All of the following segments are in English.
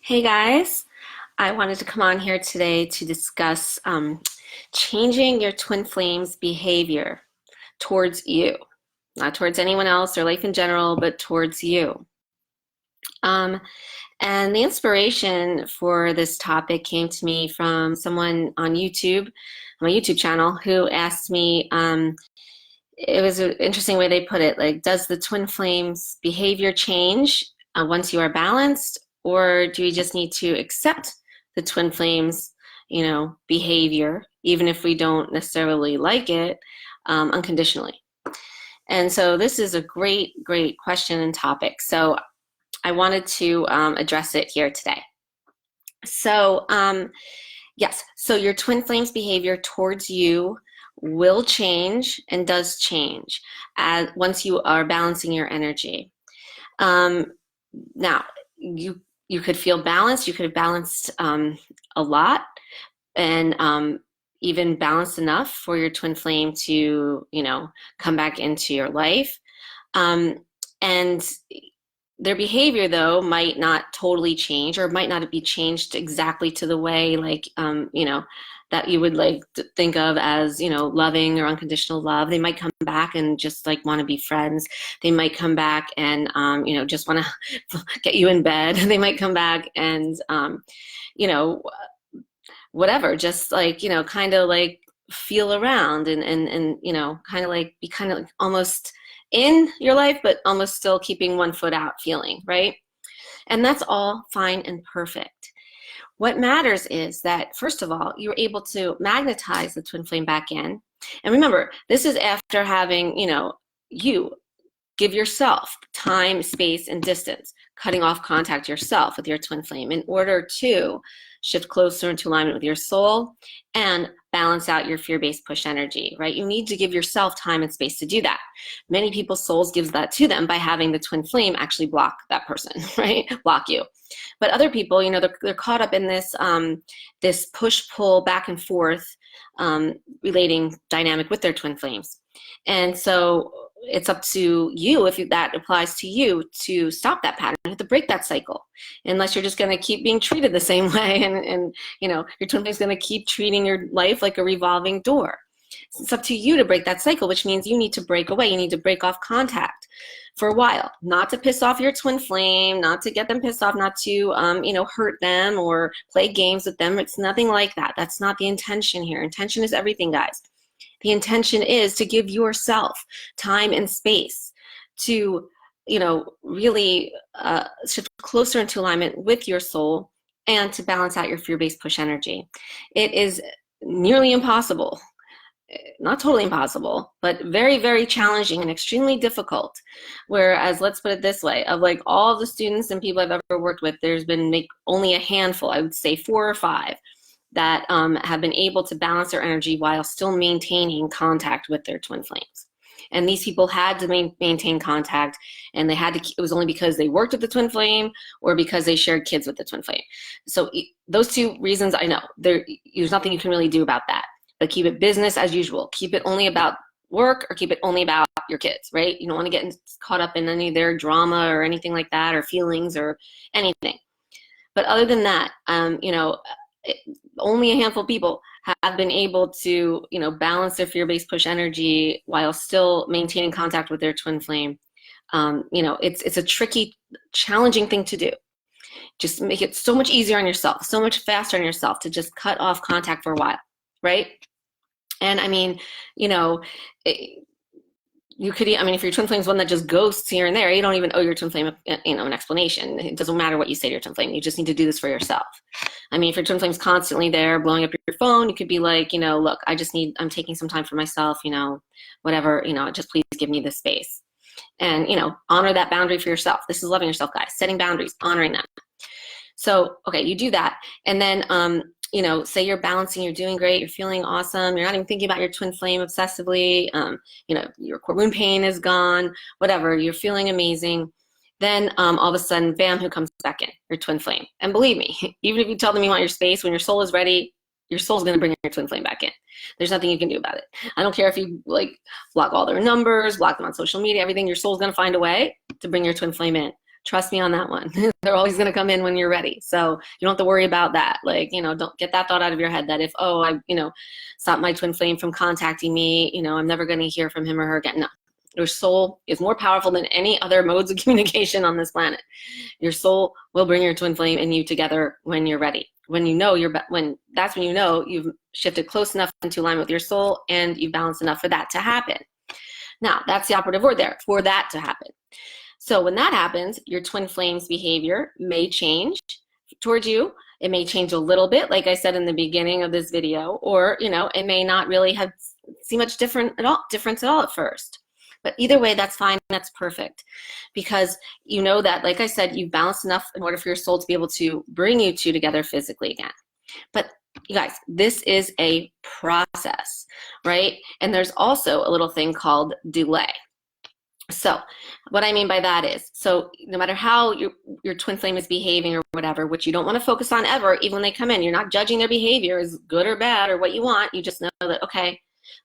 Hey guys, I wanted to come on here today to discuss changing your twin flames behavior towards you, not towards anyone else or life in general, but towards you. Um, and the inspiration for this topic came to me from someone on YouTube, on my YouTube channel, who asked me, it was an interesting way they put it, like, does the twin flames behavior change once you are balanced, or do we just need to accept the twin flames, behavior, even if we don't necessarily like it, unconditionally? And so this is a great, great question and topic. So I wanted to address it here today. So yes, so your twin flames behavior towards you will change and does change once you are balancing your energy. Now, you could feel balanced. You could have balanced a lot, and even balanced enough for your twin flame to, come back into your life. And their behavior, though, might not totally change, or might not be changed exactly to the way, like, that you would like to think of as, loving or unconditional love. They might come back and just like want to be friends. They might come back and, just want to get you in bed. They might come back and, whatever, just like, kind of like feel around and kind of like be kind of like almost in your life, but almost still keeping one foot out feeling, right? And that's all fine and perfect. What matters is that, first of all, you're able to magnetize the twin flame back in. And remember, this is after having, you give yourself time, space, and distance, cutting off contact yourself with your twin flame in order to shift closer into alignment with your soul and balance out your fear-based push energy, right? You need to give yourself time and space to do that. Many people's souls gives that to them by having the twin flame actually block that person, right? Block you. But other people, they're caught up in this this push-pull back and forth relating dynamic with their twin flames. And so it's up to you, if that applies to you, to stop that pattern, to break that cycle, unless you're just going to keep being treated the same way, and your twin flame is going to keep treating your life like a revolving door. It's up to you to break that cycle, which means you need to break away. You need to break off contact for a while, not to piss off your twin flame, not to get them pissed off, not to hurt them or play games with them. It's nothing like that. That's not the intention here. Intention is everything, guys. The intention is to give yourself time and space to, really shift closer into alignment with your soul and to balance out your fear-based push energy. It is nearly impossible, not totally impossible, but very, very challenging and extremely difficult. Whereas, let's put it this way, of like all the students and people I've ever worked with, there's been only a handful, I would say 4 or 5, that have been able to balance their energy while still maintaining contact with their twin flames. And these people had to maintain contact, and it was only because they worked with the twin flame or because they shared kids with the twin flame. So those 2 reasons, I know, there's nothing you can really do about that. But keep it business as usual. Keep it only about work, or keep it only about your kids, right? You don't want to get caught up in any of their drama or anything like that, or feelings or anything. But other than that, only a handful of people have been able to, balance their fear-based push energy while still maintaining contact with their twin flame. It's a tricky, challenging thing to do. Just make it so much easier on yourself, so much faster on yourself to just cut off contact for a while, right? And I mean, you could, if your twin flame is one that just ghosts here and there, you don't even owe your twin flame, an explanation. It doesn't matter what you say to your twin flame. You just need to do this for yourself. If your twin flame's constantly there blowing up your phone, you could be like, look, I'm taking some time for myself, whatever, just please give me this space. And, honor that boundary for yourself. This is loving yourself, guys. Setting boundaries, honoring them. So, okay, you do that. And then, say you're balancing, you're doing great, you're feeling awesome, you're not even thinking about your twin flame obsessively, your core wound pain is gone, whatever, you're feeling amazing. Then all of a sudden, bam, who comes back in? Your twin flame. And believe me, even if you tell them you want your space, when your soul is ready, your soul's going to bring your twin flame back in. There's nothing you can do about it. I don't care if you block all their numbers, block them on social media, everything, your soul's going to find a way to bring your twin flame in. Trust me on that one. They're always going to come in when you're ready. So you don't have to worry about that. Like, don't get that thought out of your head that if, oh, I, stop my twin flame from contacting me, I'm never going to hear from him or her again. No. Your soul is more powerful than any other modes of communication on this planet. Your soul will bring your twin flame and you together when you're ready. When that's when you've shifted close enough into alignment with your soul and you've balanced enough for that to happen. Now, that's the operative word there, for that to happen. So when that happens, your twin flame's behavior may change towards you. It may change a little bit, like I said in the beginning of this video, or, it may not really see much difference at all at first. But either way, that's fine. That's perfect. Because you know that, like I said, you've balanced enough in order for your soul to be able to bring you two together physically again. But you guys, this is a process, right? And there's also a little thing called delay. So what I mean by that is, so no matter how your twin flame is behaving or whatever, which you don't want to focus on ever, even when they come in, you're not judging their behavior as good or bad or what you want. You just know that, okay,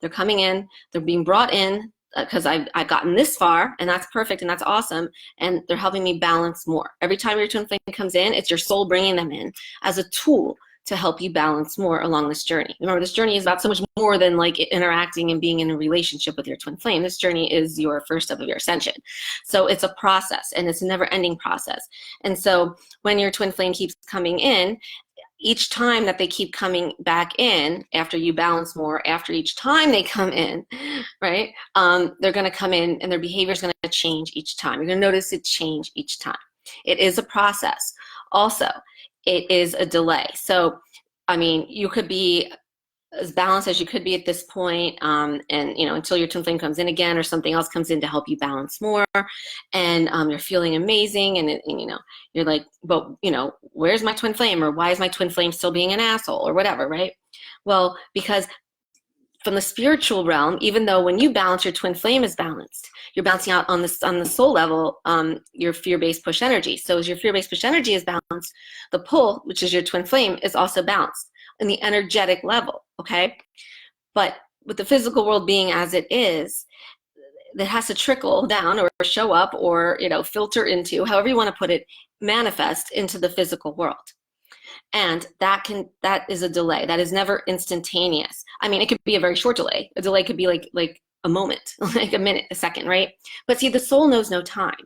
they're coming in, they're being brought in, because I've gotten this far, and that's perfect, and that's awesome, and they're helping me balance more. Every time your twin flame comes in, it's your soul bringing them in as a tool to help you balance more along this journey. Remember, this journey is about so much more than like interacting and being in a relationship with your twin flame. This journey is your first step of your ascension. So it's a process, and it's a never-ending process. And so when your twin flame keeps coming in, each time that they keep coming back in, after you balance more, after each time they come in, right, they're going to come in and their behavior is going to change each time. You're going to notice it change each time. It is a process. Also, it is a delay. So, I mean, you could be as balanced as you could be at this point, and until your twin flame comes in again or something else comes in to help you balance more, and you're feeling amazing, and you're like, but where's my twin flame, or why is my twin flame still being an asshole, or whatever, right? Well, because from the spiritual realm, even though when you balance, your twin flame is balanced, you're balancing out on the soul level, your fear-based push energy. So as your fear-based push energy is balanced, the pull, which is your twin flame, is also balanced in the energetic level, okay? But with the physical world being as it is, that has to trickle down or show up or, filter into, however you want to put it, manifest into the physical world. And that is a delay. That is never instantaneous. I mean, it could be a very short delay. A delay could be like a moment, like a minute, a second, right? But see, the soul knows no time.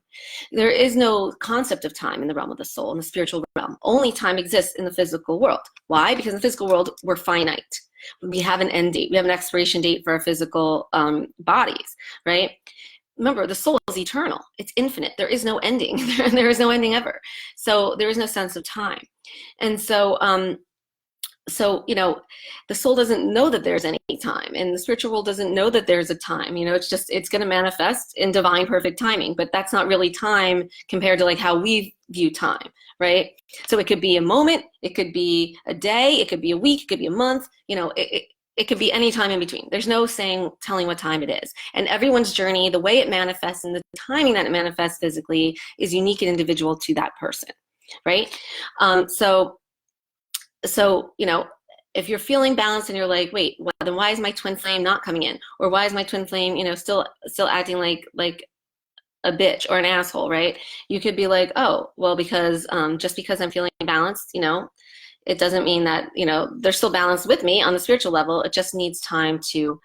There is no concept of time in the realm of the soul, in the spiritual realm. Only time exists in the physical world. Why? Because in the physical world, we're finite. We have an end date. We have an expiration date for our physical bodies, right? Remember, the soul is eternal. It's infinite. There is no ending. There is no ending ever. So there is no sense of time. And so, the soul doesn't know that there's any time, and the spiritual world doesn't know that there's a time. It's going to manifest in divine perfect timing, but that's not really time compared to like how we view time, right? So it could be a moment, it could be a day, it could be a week, it could be a month, it could be any time in between. There's no telling what time it is. And everyone's journey, the way it manifests and the timing that it manifests physically is unique and individual to that person, right? So, if you're feeling balanced and you're like, wait, then why is my twin flame not coming in? Or why is my twin flame, still acting like a bitch or an asshole, right? You could be like, oh, well, because just because I'm feeling balanced, it doesn't mean that, they're still balanced with me on the spiritual level. It just needs time to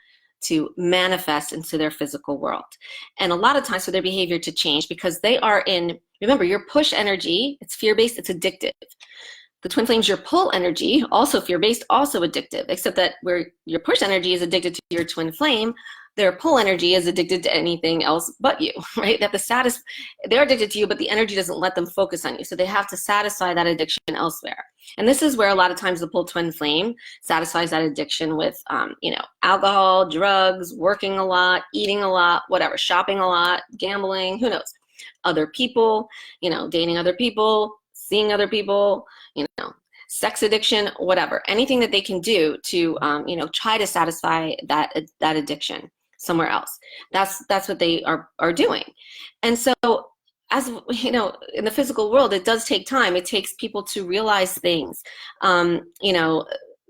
manifest into their physical world. And a lot of times for their behavior to change, because they are remember, your push energy, it's fear-based, it's addictive. The twin flame's your pull energy, also fear-based, also addictive, except that where your push energy is addicted to your twin flame, their pull energy is addicted to anything else but you, right? They're addicted to you, but the energy doesn't let them focus on you. So they have to satisfy that addiction elsewhere. And this is where a lot of times the pull twin flame satisfies that addiction with, alcohol, drugs, working a lot, eating a lot, whatever, shopping a lot, gambling, who knows, other people, dating other people, seeing other people, sex addiction, whatever, anything that they can do to, try to satisfy that addiction somewhere else. That's what they are doing. And so, as in the physical world, it does take time. It takes people to realize things,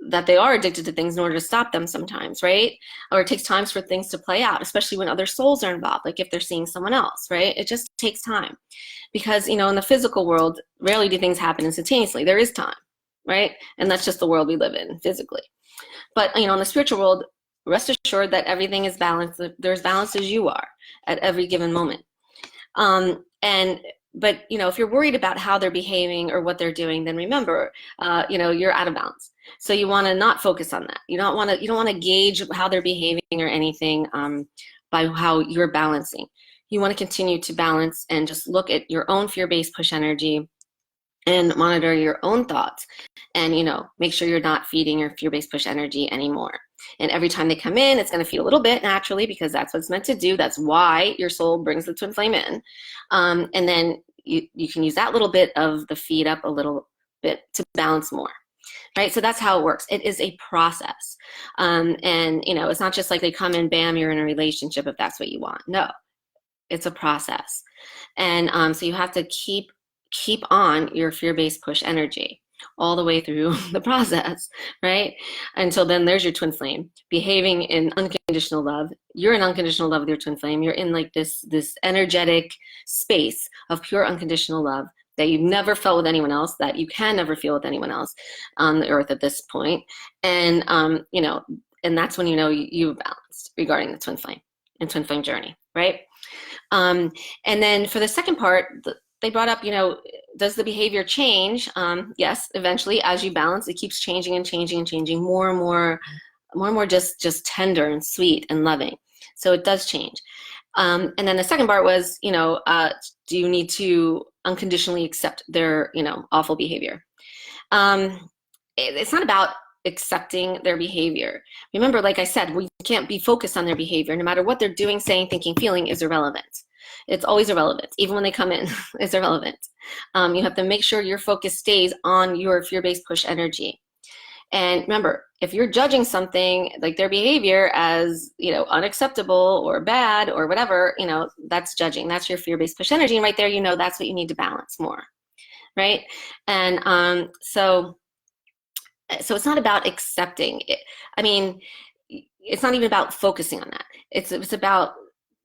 that they are addicted to things in order to stop them sometimes, right? Or it takes time for things to play out, especially when other souls are involved, like if they're seeing someone else, right? It just takes time because, in the physical world, rarely do things happen instantaneously. There is time, right? And that's just the world we live in physically. But, in the spiritual world, rest assured that everything is balanced. There's balance as you are at every given moment. But if you're worried about how they're behaving or what they're doing, then remember, you're out of balance. So you want to not focus on that. You don't want to gauge how they're behaving or anything by how you're balancing. You want to continue to balance and just look at your own fear-based push energy and monitor your own thoughts, and make sure you're not feeding your fear-based push energy anymore. And every time they come in, it's going to feed a little bit naturally, because that's what it's meant to do. That's why your soul brings the twin flame in. And then you can use that little bit of the feed up a little bit to balance more. Right? So that's how it works. It is a process. And it's not just like they come in, bam, you're in a relationship if that's what you want. No, it's a process. And so you have to keep on your fear-based push energy all the way through the process, right? Until then, there's your twin flame behaving in unconditional love. You're in unconditional love with your twin flame. You're in like this energetic space of pure unconditional love that you've never felt with anyone else, that you can never feel with anyone else on the earth at this point. And and that's when you've balanced regarding the twin flame and twin flame journey, right? And then for the second part, they brought up, does the behavior change? Yes, eventually, as you balance, it keeps changing and changing and changing, more and more just tender and sweet and loving. So it does change. And then the second part was, do you need to unconditionally accept their, awful behavior? It's not about accepting their behavior. Remember, like I said, we can't be focused on their behavior. No matter what they're doing, saying, thinking, feeling is irrelevant. It's always irrelevant. Even when they come in, it's irrelevant. You have to make sure your focus stays on your fear-based push energy. And remember, if you're judging something like their behavior as, unacceptable or bad or whatever, that's judging. That's your fear-based push energy. And right there, that's what you need to balance more, right? And so it's not about accepting it. I mean, it's not even about focusing on that. It's about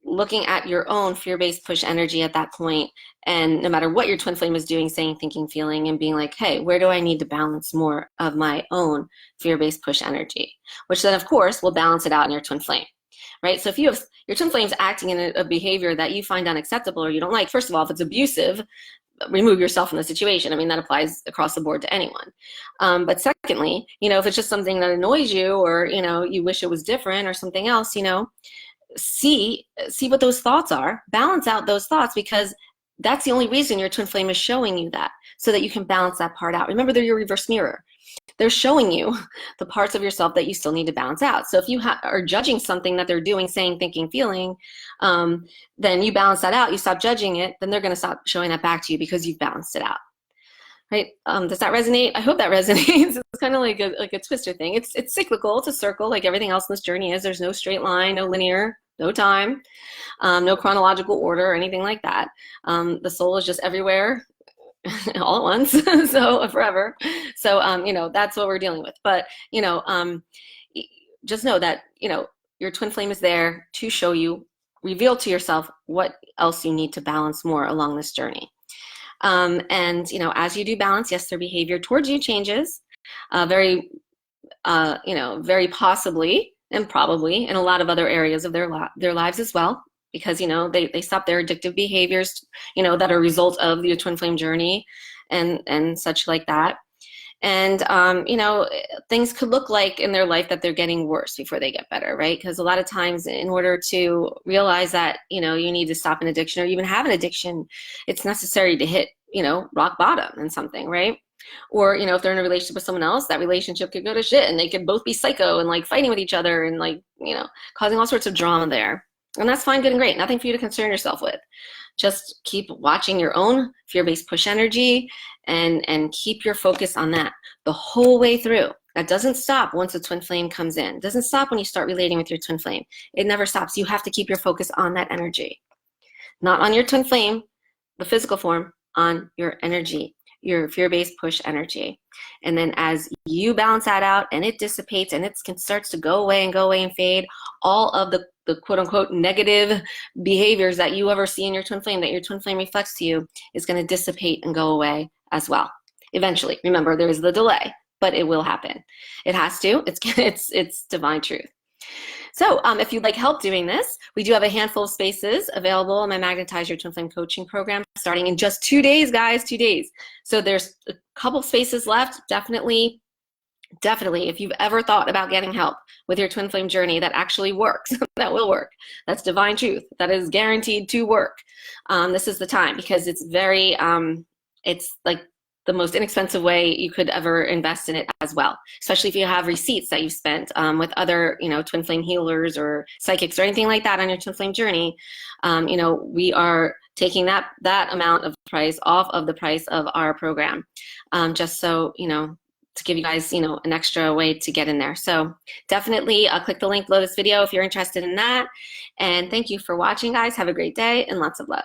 looking at your own fear-based push energy at that point, and no matter what your twin flame is doing, saying, thinking, feeling, and being like, hey, where do I need to balance more of my own fear-based push energy? Which then, of course, will balance it out in your twin flame, right? So if you have your twin flames acting in a behavior that you find unacceptable or you don't like, first of all, if it's abusive, remove yourself from the situation. I mean, that applies across the board to anyone. But secondly, if it's just something that annoys you, or, you wish it was different or something else, see what those thoughts are, balance out those thoughts, because that's the only reason your twin flame is showing you that, so that you can balance that part out. Remember, they're your reverse mirror. They're showing you the parts of yourself that you still need to balance out. So if you are judging something that they're doing, saying, thinking, feeling, then you balance that out, you stop judging it, then they're going to stop showing that back to you because you've balanced it out. Right? Does that resonate? I hope that resonates. It's kind of like a twister thing. It's cyclical. It's a circle, like everything else in this journey is. There's no straight line, no linear, no time, no chronological order or anything like that. The soul is just everywhere all at once, so forever. So, that's what we're dealing with. But, just know that, your twin flame is there to show you, reveal to yourself what else you need to balance more along this journey. And, as you do balance, yes, their behavior towards you changes, very possibly and probably in a lot of other areas of their lives as well, because, they stop their addictive behaviors, that are a result of your twin flame journey and such like that. And, things could look like in their life that they're getting worse before they get better, right? Because a lot of times, in order to realize that, you need to stop an addiction or even have an addiction, it's necessary to hit, rock bottom in something, right? Or, if they're in a relationship with someone else, that relationship could go to shit and they could both be psycho and like fighting with each other and like, causing all sorts of drama there. And that's fine, good and great. Nothing for you to concern yourself with. Just keep watching your own fear-based push energy and keep your focus on that the whole way through. That doesn't stop once a twin flame comes in. It doesn't stop when you start relating with your twin flame. It never stops. You have to keep your focus on that energy. Not on your twin flame, the physical form, on your energy, your fear-based push energy. And then as you balance that out and it dissipates and it starts to go away and fade, all of the quote unquote negative behaviors that you ever see in your twin flame, that your twin flame reflects to you, is going to dissipate and go away as well. Eventually. Remember, there is the delay, but it will happen. It has to. It's divine truth. So if you'd like help doing this, we do have a handful of spaces available in my Magnetize Your Twin Flame coaching program, starting in just 2 days, guys, 2 days. So there's a couple spaces left. Definitely, if you've ever thought about getting help with your twin flame journey that actually works, that will work, that's divine truth, that is guaranteed to work, this is the time, because it's very, it's like the most inexpensive way you could ever invest in it as well, especially if you have receipts that you've spent with other, twin flame healers or psychics or anything like that on your twin flame journey. We are taking that amount of price off of the price of our program, just so, to give you guys, an extra way to get in there. So definitely click the link below this video if you're interested in that. And thank you for watching, guys. Have a great day and lots of love.